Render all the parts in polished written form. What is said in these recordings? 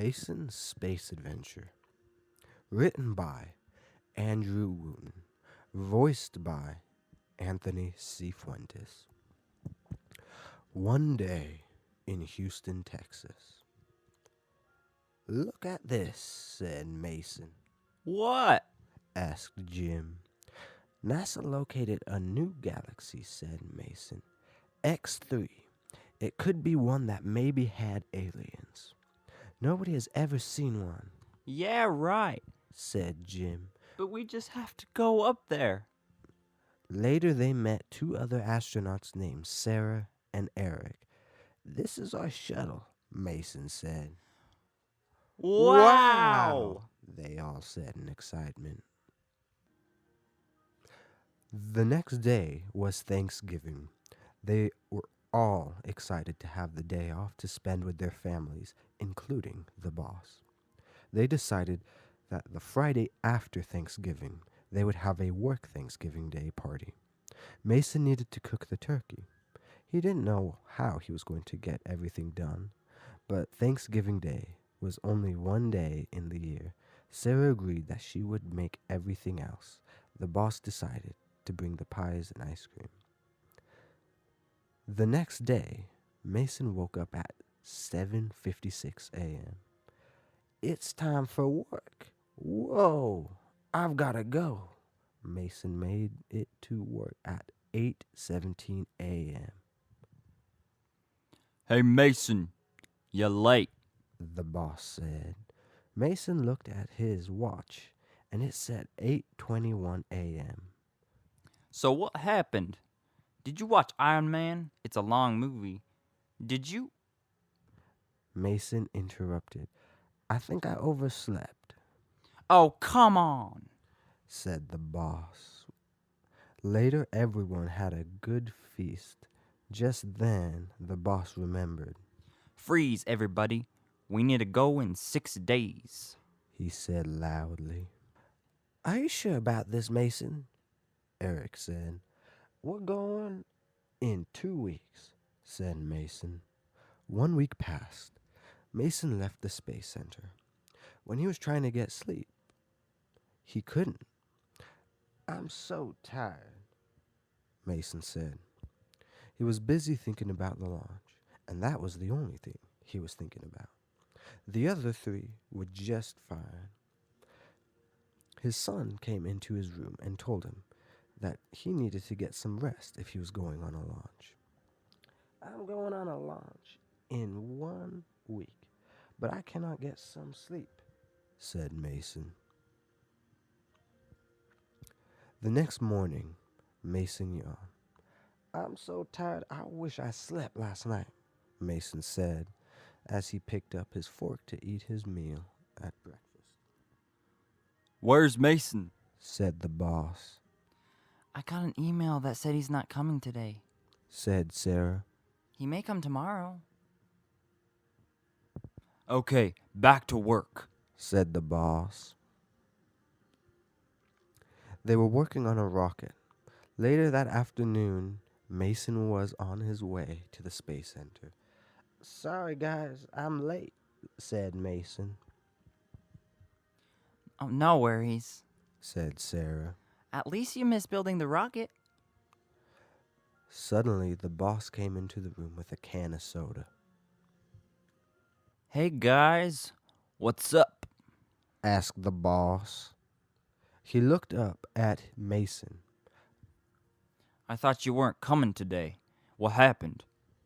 Mason's Space Adventure. Written by Andrew Wooten. Voiced by Anthony Cifuentes. One day in Houston, Texas. "Look at this," said Mason. What? Asked Jim. "NASA located a new galaxy," said Mason. "X3. It could be one that maybe had aliens. Nobody has ever seen one," Yeah, right. said Jim. But we just have to go up there. Later they met two other astronauts named Sarah and Eric. "This is our shuttle," Mason said. Wow! They all said in excitement. The next day was Thanksgiving. They were all excited to have the day off to spend with their families, including the boss. They decided that the Friday after Thanksgiving, they would have a work Thanksgiving Day party. Mason needed to cook the turkey. He didn't know how he was going to get everything done, but Thanksgiving Day was only one day in the year. Sarah agreed that she would make everything else. The boss decided to bring the pies and ice cream. The next day, Mason woke up at 7:56 a.m. "It's time for work. Whoa, I've gotta go." Mason made it to work at 8:17 a.m. Hey, Mason, you're late. The boss said. Mason looked at his watch, and it said 8:21 a.m. So what happened? Did you watch Iron Man? It's a long movie. Did you? Mason interrupted. "I think I overslept," Oh, come on. said the boss. Later, everyone had a good feast. Just then, the boss remembered. Freeze, everybody. We need to go in 6 days. He said loudly. "Are you sure about this, Mason?" Eric said. "We're going in 2 weeks," said Mason. 1 week passed. Mason left the space center. When he was trying to get sleep, he couldn't. "I'm so tired," Mason said. He was busy thinking about the launch, and that was the only thing he was thinking about. The other three were just fine. His son came into his room and told him that he needed to get some rest if he was going on a launch. "I'm going on a launch in 1 week, but I cannot get some sleep," said Mason. The next morning, Mason yawned. "I'm so tired, I wish I slept last night," Mason said as he picked up his fork to eat his meal at breakfast. Where's Mason? Said the boss. I got an email that said he's not coming today. Said Sarah. He may come tomorrow. Okay, back to work. Said the boss. They were working on a rocket. Later that afternoon, Mason was on his way to the space center. "Sorry, guys, I'm late," said Mason. Oh, no worries. Said Sarah. At least you missed building the rocket. Suddenly, the boss came into the room with a can of soda. Hey, guys, what's up? Asked the boss. He looked up at Mason. I thought you weren't coming today. What happened?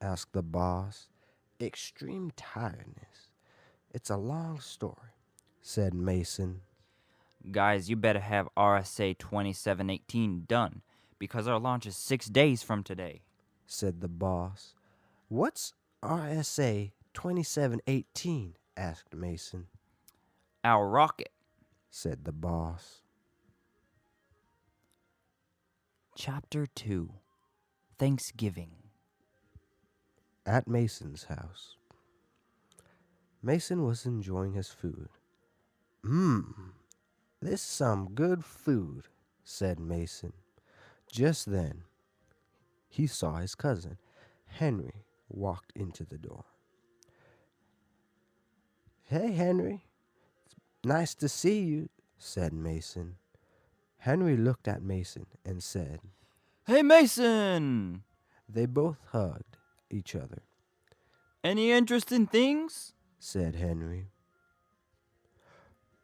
Asked the boss. "Extreme tiredness. It's a long story," said Mason. Guys, you better have RSA 2718 done, because our launch is 6 days from today. Said the boss. "What's RSA 2718? Asked Mason. Our rocket. Said the boss. Chapter 2. Thanksgiving. At Mason's house. Mason was enjoying his food. This is some good food," said Mason. Just then, he saw his cousin, Henry, walked into the door. Hey, Henry. Nice to see you, said Mason. Henry looked at Mason and said, Hey, Mason! they both hugged each other, Any interesting things? said Henry.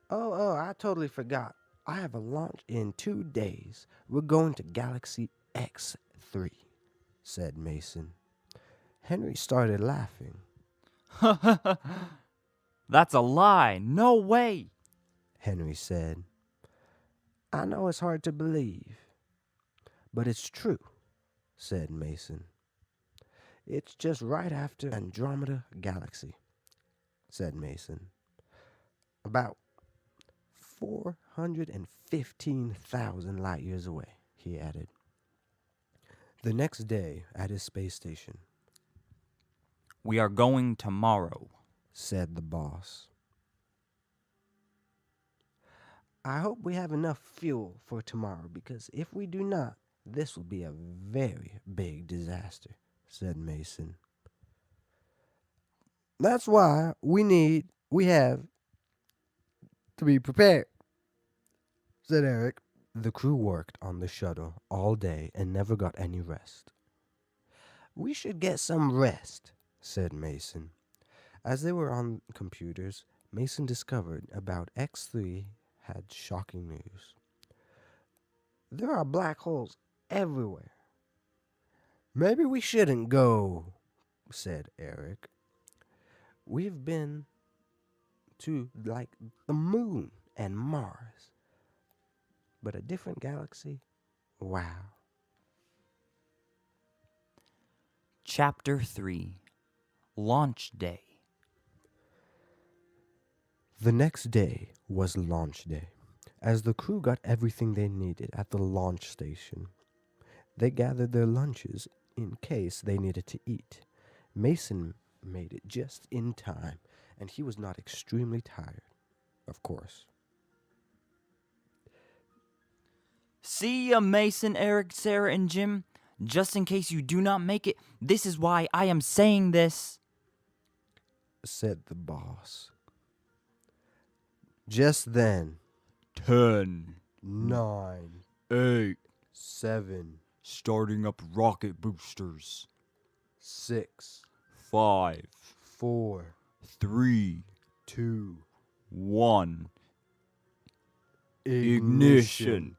Oh, I totally forgot. I have a launch in 2 days. We're going to Galaxy X3, said Mason. Henry started laughing. That's a lie. No way. Henry said, I know it's hard to believe, but it's true, said Mason. It's just right after Andromeda Galaxy, said Mason. About 415,000 light years away, he added. The next day at his space station, We are going tomorrow, said the boss. I hope we have enough fuel for tomorrow, because if we do not, this will be a very big disaster, said Mason. That's why we have to be prepared, said Eric. The crew worked on the shuttle all day and never got any rest. We should get some rest, said Mason. As they were on computers, Mason discovered about X3 had shocking news. There are black holes everywhere. Maybe we shouldn't go, said Eric. We've been to, like, the moon and Mars. But a different galaxy? Wow. Chapter 3, Launch Day. The next day was launch day. As the crew got everything they needed at the launch station, they gathered their lunches in case they needed to eat. Mason made it just in time, and he was not extremely tired, of course. See ya, Mason, Eric, Sarah, and Jim. Just in case you do not make it, this is why I am saying this, said the boss. Just then, 10, 9, 8, 7, starting up rocket boosters. 6, 5, 4, 3, 2, 1. ignition,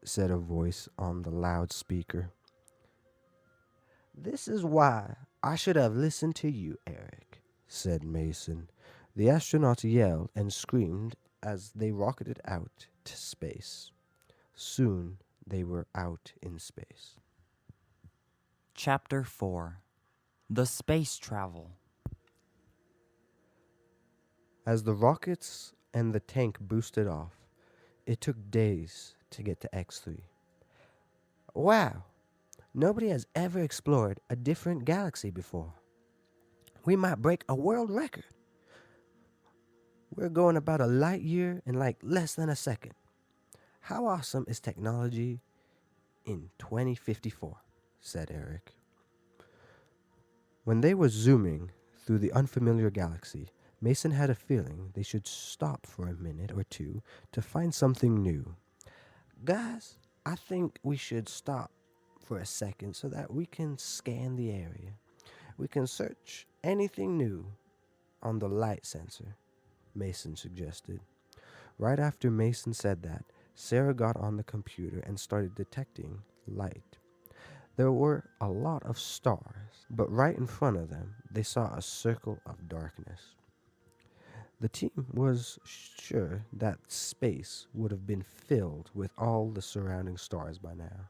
said a voice on the loudspeaker. This is why I should have listened to you, Eric, said Mason. The astronauts yelled and screamed as they rocketed out to space. Soon they were out in space. Chapter 4, The Space Travel. As the rockets and the tank boosted off, it took days to get to X3. Wow, nobody has ever explored a different galaxy before. We might break a world record. We're going about a light year in like less than a second. How awesome is technology in 2054, said Eric. When they were zooming through the unfamiliar galaxy, Mason had a feeling they should stop for a minute or two to find something new. Guys, I think we should stop for a second so that we can scan the area. We can search anything new on the light sensor, Mason suggested. Right after Mason said that, Sarah got on the computer and started detecting light. There were a lot of stars, but right in front of them, they saw a circle of darkness. The team was sure that space would have been filled with all the surrounding stars by now.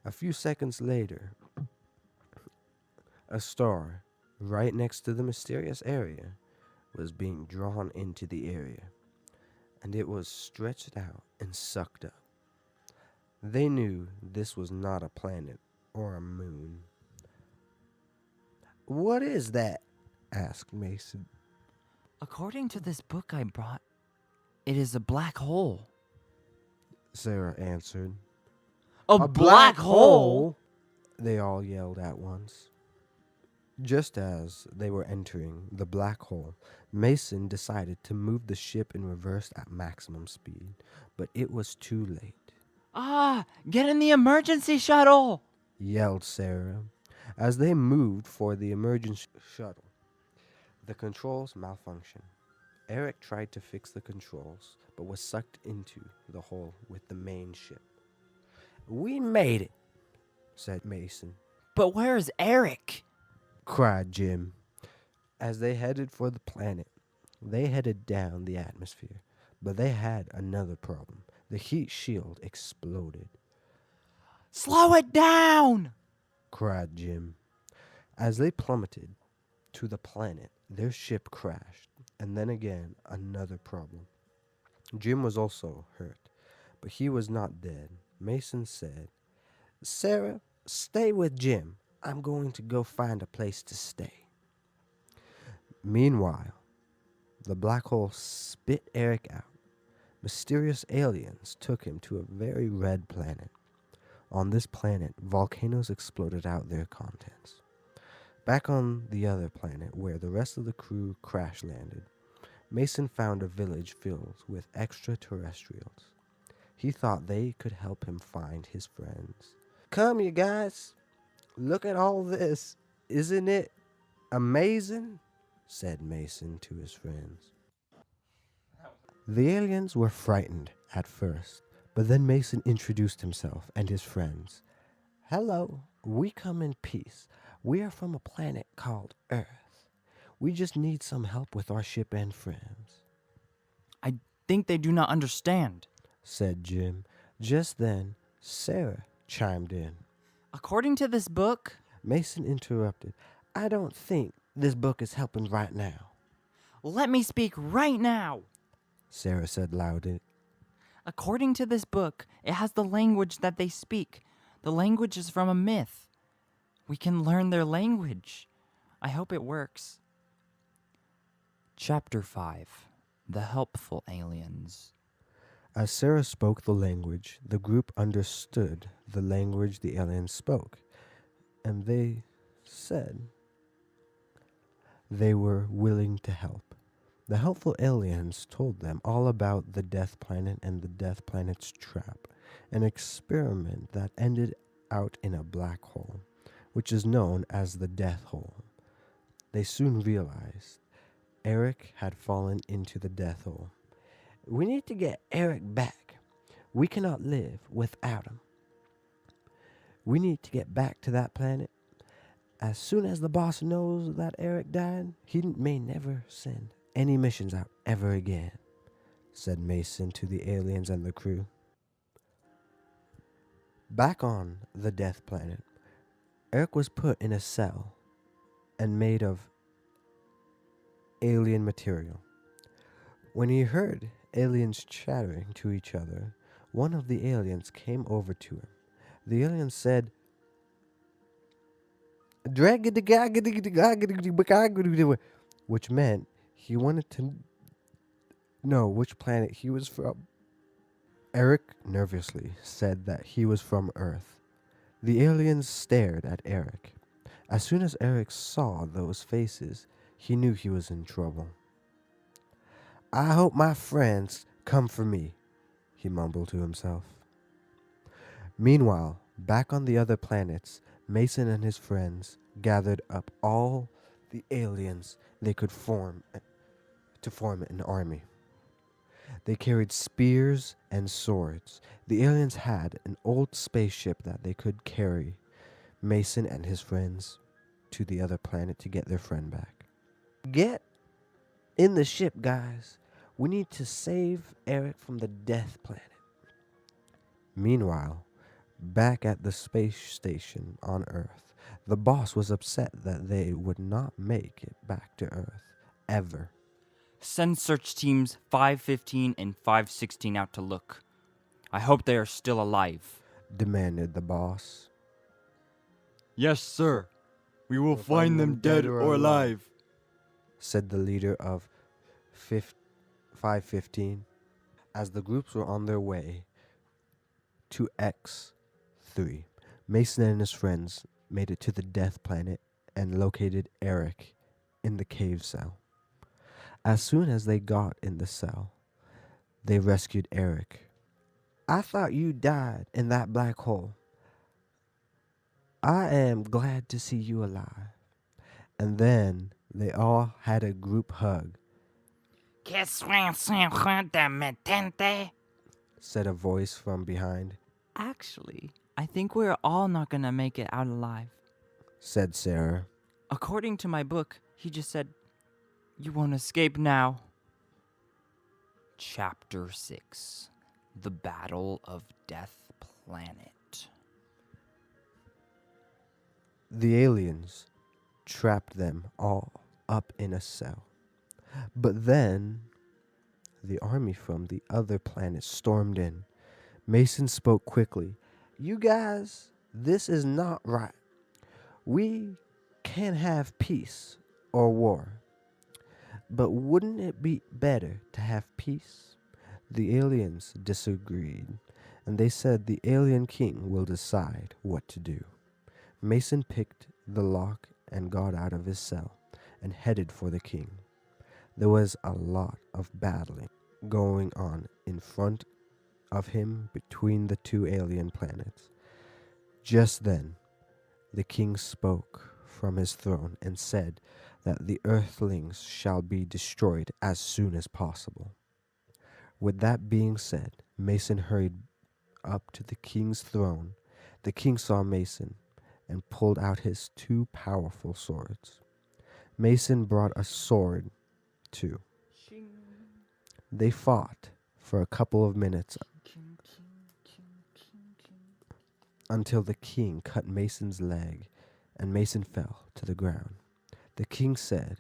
A few seconds later, a star right next to the mysterious area was being drawn into the area, and it was stretched out and sucked up. They knew this was not a planet or a moon. What is that? Asked Mason. According to this book I brought, it is a black hole. Sarah answered. A black hole? They all yelled at once. Just as they were entering the black hole, Mason decided to move the ship in reverse at maximum speed, but it was too late. Ah, get in the emergency shuttle! Yelled Sarah. As they moved for the emergency shuttle, the controls malfunctioned. Eric tried to fix the controls, but was sucked into the hole with the main ship. "We made it," said Mason. But where's Eric? Cried Jim. As they headed for the planet, they headed down the atmosphere, but they had another problem. The heat shield exploded. Slow it down! Cried Jim. As they plummeted to the planet, their ship crashed, and then again another problem. Jim was also hurt, but he was not dead. Mason said, "Sarah, stay with Jim. I'm going to go find a place to stay." Meanwhile, the black hole spit Eric out. Mysterious aliens took him to a very red planet. On this planet, volcanoes exploded out their contents. Back on the other planet, where the rest of the crew crash landed, Mason found a village filled with extraterrestrials. He thought they could help him find his friends. "Come, you guys. Look at all this. Isn't it amazing?" said Mason to his friends. The aliens were frightened at first, but then Mason introduced himself and his friends. "Hello, we come in peace. We are from a planet called Earth. We just need some help with our ship and friends," I think they do not understand. said Jim. Just then, Sarah chimed in. According to this book, Mason interrupted. "I don't think this book is helping right now," let me speak right now. Sarah said loudly. According to this book, it has the language that they speak. The language is from a myth. We can learn their language. I hope it works. Chapter 5: The Helpful Aliens. As Sarah spoke the language, the group understood the language the aliens spoke, and they said they were willing to help. The helpful aliens told them all about the Death Planet and the Death Planet's trap, an experiment that ended out in a black hole, which is known as the Death Hole. They soon realized Eric had fallen into the Death Hole. "We need to get Eric back. We cannot live without him. We need to get back to that planet. As soon as the boss knows that Eric died, he may never send any missions out ever again," said Mason to the aliens and the crew. Back on the Death Planet, Eric was put in a cell and made of alien material. When he heard aliens chattering to each other, one of the aliens came over to him. The alien said, which meant he wanted to know which planet he was from. Eric nervously said that he was from Earth. The aliens stared at Eric. As soon as Eric saw those faces, he knew he was in trouble. "I hope my friends come for me," he mumbled to himself. Meanwhile, back on the other planets, Mason and his friends gathered up all the aliens they could form an army. They carried spears and swords. The aliens had an old spaceship that they could carry Mason and his friends to the other planet to get their friend back. "Get in the ship, guys. We need to save Eric from the Death Planet." Meanwhile, back at the space station on Earth, the boss was upset that they would not make it back to Earth, ever. Send search teams 515 and 516 out to look. I hope they are still alive, Demanded the boss. Yes, sir. We will find them dead or alive, said the leader of 515, as the groups were on their way to X3. Mason and his friends made it to the Death Planet and located Eric in the cave cell. As soon as they got in the cell, they rescued Eric. I thought you died in that black hole. I am glad to see you alive. And then they all had a group hug, said a voice from behind, Actually, I think we're all not gonna make it out alive. said Sarah. According to my book, he just said, "You won't escape now." Chapter 6: The Battle of Death Planet. The aliens trapped them all up in a cell. But then the army from the other planet stormed in. Mason spoke quickly. You guys, this is not right. We can't have peace or war. But wouldn't it be better to have peace? The aliens disagreed, and they said the alien king will decide what to do. Mason picked the lock and got out of his cell and headed for the king. There was a lot of battling going on in front of him between the two alien planets. Just then, the king spoke from his throne and said that the earthlings shall be destroyed as soon as possible. With that being said, Mason hurried up to the king's throne. The king saw Mason and pulled out his two powerful swords. Mason brought a sword too. They fought for a couple of minutes until the king cut Mason's leg and Mason fell to the ground. The king said,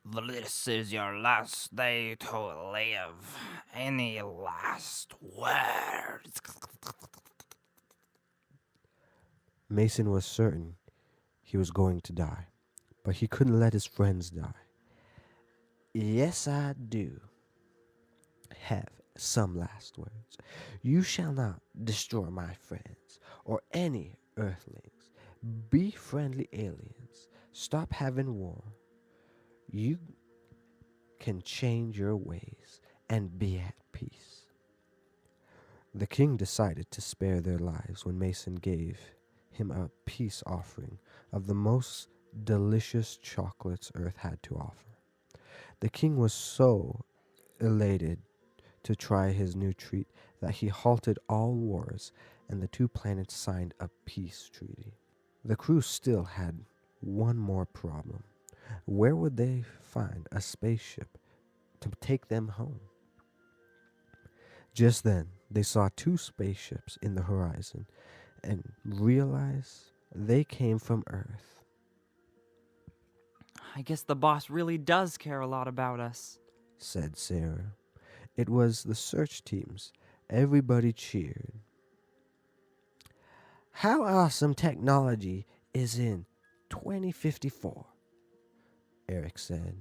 This is your last day to live. Any last words? Mason was certain he was going to die, but he couldn't let his friends die. Yes, I do have some last words. You shall not destroy my friends or any earthlings. Be friendly aliens. Stop having war. You can change your ways and be at peace. The king decided to spare their lives when Mason gave him a peace offering of the most delicious chocolates Earth had to offer. The king was so elated to try his new treat that he halted all wars and the two planets signed a peace treaty. The crew still had one more problem. Where would they find a spaceship to take them home? Just then, they saw two spaceships in the horizon and realized they came from Earth. I guess the boss really does care a lot about us, said Sarah. It was the search teams. Everybody cheered. How awesome technology is in 2054, Eric said.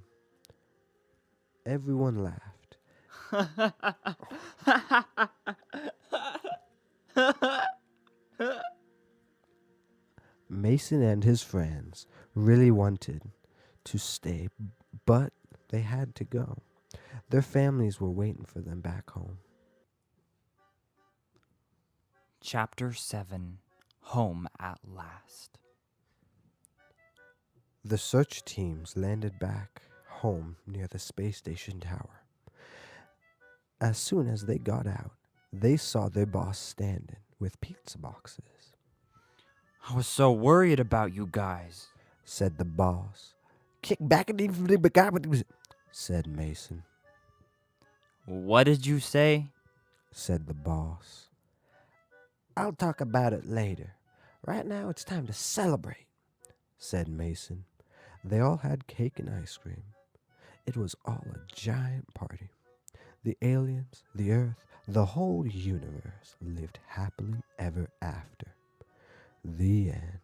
Everyone laughed. Mason and his friends really wanted to stay, but they had to go. Their families were waiting for them back home. Chapter 7: Home at Last. The search teams landed back home near the space station tower. As soon as they got out, they saw their boss standing with pizza boxes. I was so worried about you guys, said the boss. Kick back and said Mason. What did you say? Said the boss. I'll talk about it later. Right now it's time to celebrate, said Mason. They all had cake and ice cream. It was all a giant party. The aliens, the Earth, the whole universe lived happily ever after. The end.